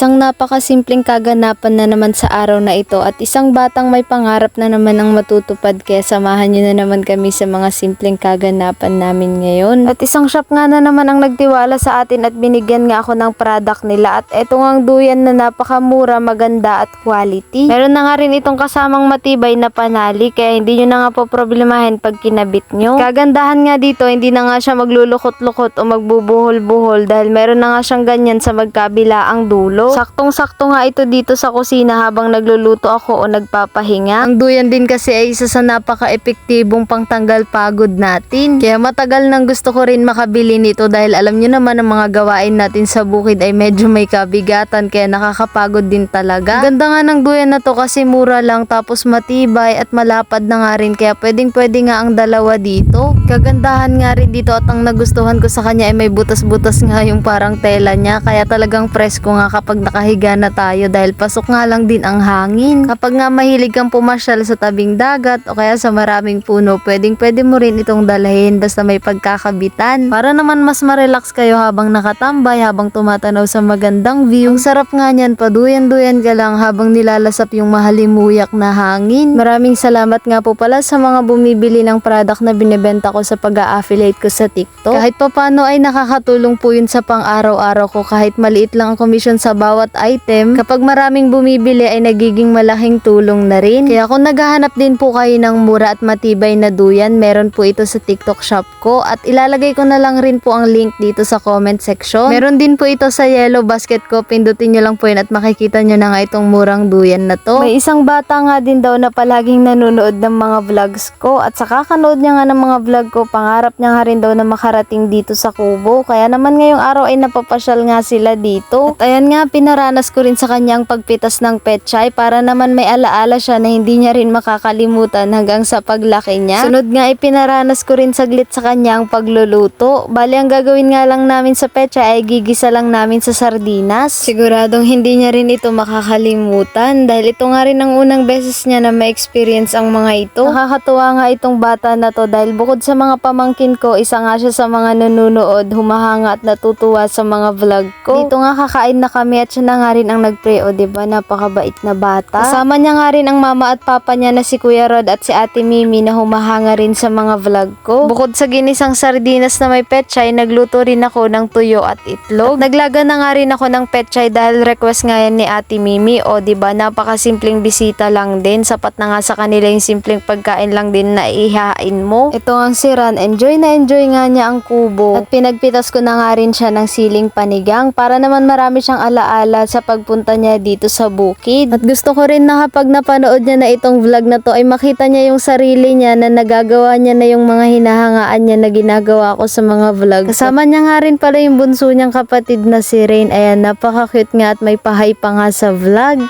Isang napakasimpleng kaganapan na naman sa araw na ito at isang batang may pangarap na naman ang matutupad, kaya samahan nyo na naman kami sa mga simpleng kaganapan namin ngayon. At isang shop nga na naman ang nagtiwala sa atin at binigyan nga ako ng product nila, at eto ngang duyan na napakamura, maganda at quality. Meron na nga rin itong kasamang matibay na panali, kaya hindi nyo na nga po problemahin pag kinabit nyo. Kagandahan nga dito, hindi na nga siya maglulukot-lukot o magbubuhol-buhol dahil meron na nga siyang ganyan sa magkabilaang dulo. Saktong-sakto nga ito dito sa kusina habang nagluluto ako o nagpapahinga. Ang duyan din kasi ay isa sa napaka-epektibong pangtanggal pagod natin. Kaya matagal nang gusto ko rin makabili nito dahil alam nyo naman ang mga gawain natin sa bukid ay medyo may kabigatan, kaya nakakapagod din talaga. Ganda nga ng duyan na to kasi mura lang, tapos matibay at malapad na nga rin, kaya pwedeng-pwede nga ang dalawa dito. Kagandahan nga rin dito at ang nagustuhan ko sa kanya ay may butas-butas nga yung parang tela niya, kaya talagang presko nga kapag nakahiga na tayo dahil pasok nga lang din ang hangin. Kapag nga mahilig kang pumasyal sa tabing dagat o kaya sa maraming puno, pwedeng-pwede mo rin itong dalhin basta may pagkakabitan. Para naman mas ma-relax kayo habang nakatambay, habang tumatanaw sa magandang view. Ang sarap nga niyan, paduyan-duyan ka lang habang nilalasap yung mahalimuyak na hangin. Maraming salamat nga po pala sa mga bumibili ng product na binibenta ko sa pag-a-affiliate ko sa TikTok. Kahit papano ay nakakatulong po yun sa pang-araw-araw ko, kahit maliit lang ang commission sa bawat item. Kapag maraming bumibili ay nagiging malaking tulong na rin. Kaya kung naghahanap din po kayo ng mura at matibay na duyan, meron po ito sa TikTok shop ko at ilalagay ko na lang rin po ang link dito sa comment section. Meron din po ito sa yellow basket ko, pindutin nyo lang po yun at makikita nyo na nga itong murang duyan na to. May isang bata nga din daw na palaging nanonood ng mga vlogs ko, at sa kakanood niya nga ng mga vlog ko, pangarap niya nga rin daw na makarating dito sa Kubo. Kaya naman ngayong araw ay napapasyal nga sila dito. At ayan nga, pinaranas ko rin sa kanyang pagpitas ng pechay para naman may alaala siya na hindi niya rin makakalimutan hanggang sa paglaki niya. Sunod nga, ipinaranas ko rin saglit sa kanyang pagluluto. Bali, ang gagawin nga lang namin sa pechay ay gigisa lang namin sa sardinas. Siguradong hindi niya rin ito makakalimutan dahil ito nga rin ang unang beses niya na ma-experience ang mga ito. Nakakatuwa nga itong bata na to dahil bukod sa mga pamangkin ko, isa nga siya sa mga nanonood, humahanga at natutuwa sa mga vlog ko. Dito nga kakain na kami at siya na nga rin ang nagpre, o diba, napakabait na bata. Kasama niya nga rin ang mama at papa niya na si Kuya Rod at si Ate Mimi na humahanga rin sa mga vlog ko. Bukod sa ginisang sardinas na may pechay, nagluto rin ako ng tuyo at itlog. At naglaga na nga rin ako ng pechay dahil request nga yan ni Ate Mimi, o diba, napakasimpleng bisita lang din. Sapat na nga sa kanila yung simpleng pagkain lang din na ihahain mo. Ito ang si Ran, enjoy na enjoy nga niya ang kubo. At pinagpitas ko na nga rin siya ng siling panigang para naman marami siyang alaala sa pagpunta niya dito sa bukid. At gusto ko rin na kapag napanood niya na itong vlog na to ay makita niya yung sarili niya na nagagawa niya na yung mga hinahangaan niya na ginagawa ko sa mga vlog. Kasama niya nga rin pala yung bunso niyang kapatid na si Rain. Ayan, napaka-cute nga at may pahay pa nga sa vlog.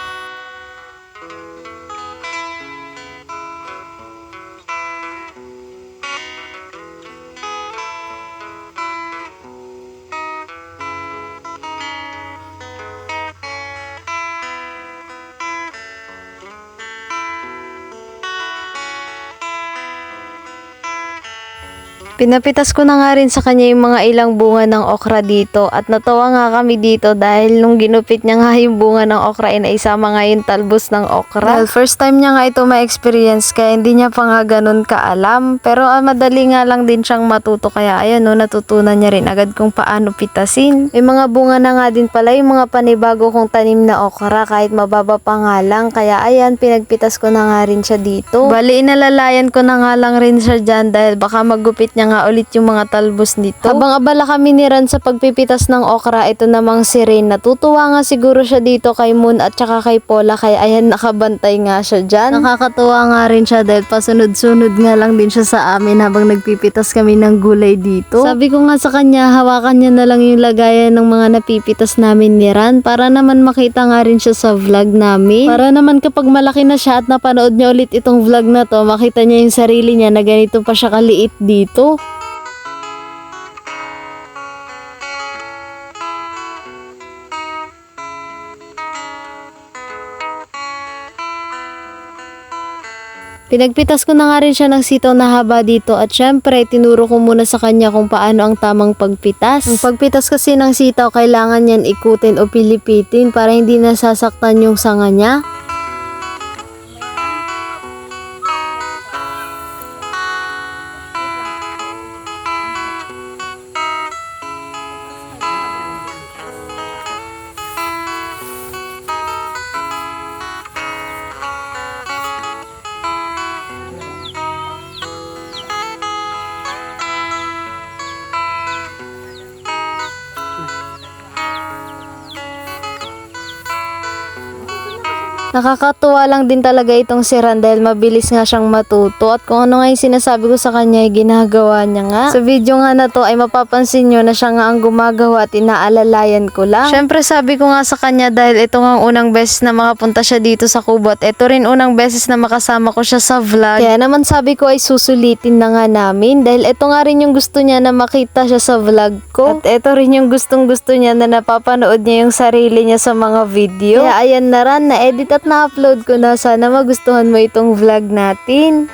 Pinapitas ko na nga rin sa kanya yung mga ilang bunga ng okra dito, at natawa nga kami dito dahil nung ginupit niya nga yung bunga ng okra ay naisama nga yung talbos ng okra. Well, first time niya nga ito ma-experience kaya hindi niya pa nga ganun kaalam, pero madali nga lang din siyang matuto, kaya ayan no, natutunan niya rin agad kung paano pitasin. May mga bunga na nga din pala yung mga panibago kong tanim na okra kahit mababa pa nga lang, kaya ayan, pinagpitas ko na nga rin siya dito. Bali, inalalayan ko na nga lang rin siya dyan dahil baka maggupit niya nga ulit yung mga talbos nito. Habang abala kami ni Ran sa pagpipitas ng okra, ito namang si Rain, natutuwa nga siguro siya dito kay Moon at saka kay Paula, kaya ayan, nakabantay nga siya dyan. Nakakatuwa nga rin siya dahil pasunod-sunod nga lang din siya sa amin habang nagpipitas kami ng gulay dito. Sabi ko nga sa kanya, hawakan niya na lang yung lagayan ng mga napipitas namin ni Ran para naman makita nga rin siya sa vlog namin. Para naman kapag malaki na siya at napanood niya ulit itong vlog na to, makita niya yung sarili niya na ganito pa siya kaliit dito. Pinagpitas ko na nga rin siya ng sitaw na haba dito at syempre tinuro ko muna sa kanya kung paano ang tamang pagpitas. Ang pagpitas kasi ng sitaw kailangan yan ikutin o pilipitin para hindi nasasaktan yung sanga niya. Nakakatuwa lang din talaga itong si Ran dahil mabilis nga siyang matuto at kung ano nga yung sinasabi ko sa kanya ay ginagawa niya nga. Sa video nga na to ay mapapansin nyo na siya nga ang gumagawa at inaalalayan ko lang. Syempre sabi ko nga sa kanya dahil ito nga ang unang beses na makapunta siya dito sa Kubo at ito rin unang beses na makasama ko siya sa vlog. Kaya naman sabi ko ay susulitin na nga namin dahil ito nga rin yung gusto niya na makita siya sa vlog ko. At ito rin yung gustong gusto niya na napapanood niya yung sarili niya sa mga video. Kaya ayan na Ran, na-edit at na-upload ko na. Sana magustuhan mo itong vlog natin.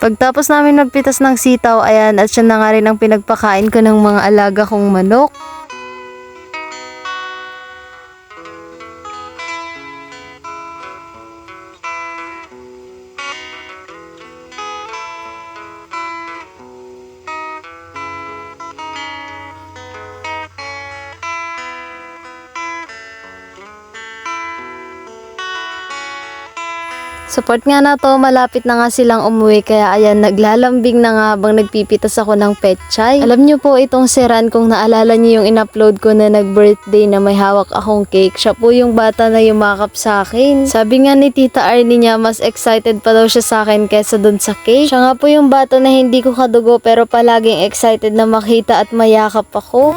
Pagtapos namin magpitas ng sitaw, ayan, at siya na nga rin ang pinagpakain ko ng mga alaga kong manok. Sa part nga na to, malapit na nga silang umuwi kaya ayan, naglalambing na nga habang nagpipitas ako ng petchay. Alam nyo po itong si Ran, kung naalala nyo yung in-upload ko na nag-birthday na may hawak akong cake, siya po yung bata na yumakap sa akin. Sabi nga ni Tita Arnie niya, mas excited pa daw siya sa akin kesa dun sa cake. Siya nga po yung bata na hindi ko kadugo pero palaging excited na makita at mayakap ako.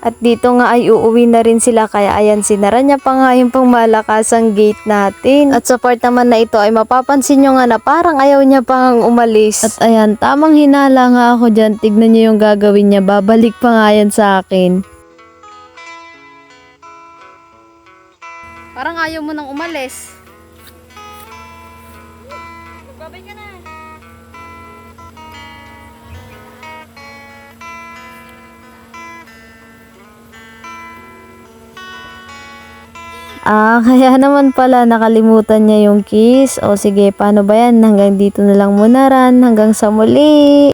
At dito nga ay uuwi na rin sila kaya ayan, sinara niya pa nga yung pangmalakasang gate natin. At sa part naman na ito ay mapapansin nyo nga na parang ayaw niya pang umalis. At ayan, tamang hinala nga ako dyan. Tignan nyo yung gagawin niya. Babalik pa nga yan sa akin. Parang ayaw mo nang umalis. Babay ka na. Kaya naman pala nakalimutan niya yung kiss. O sige, paano ba yan? Hanggang dito na lang muna Ran. Hanggang sa muli.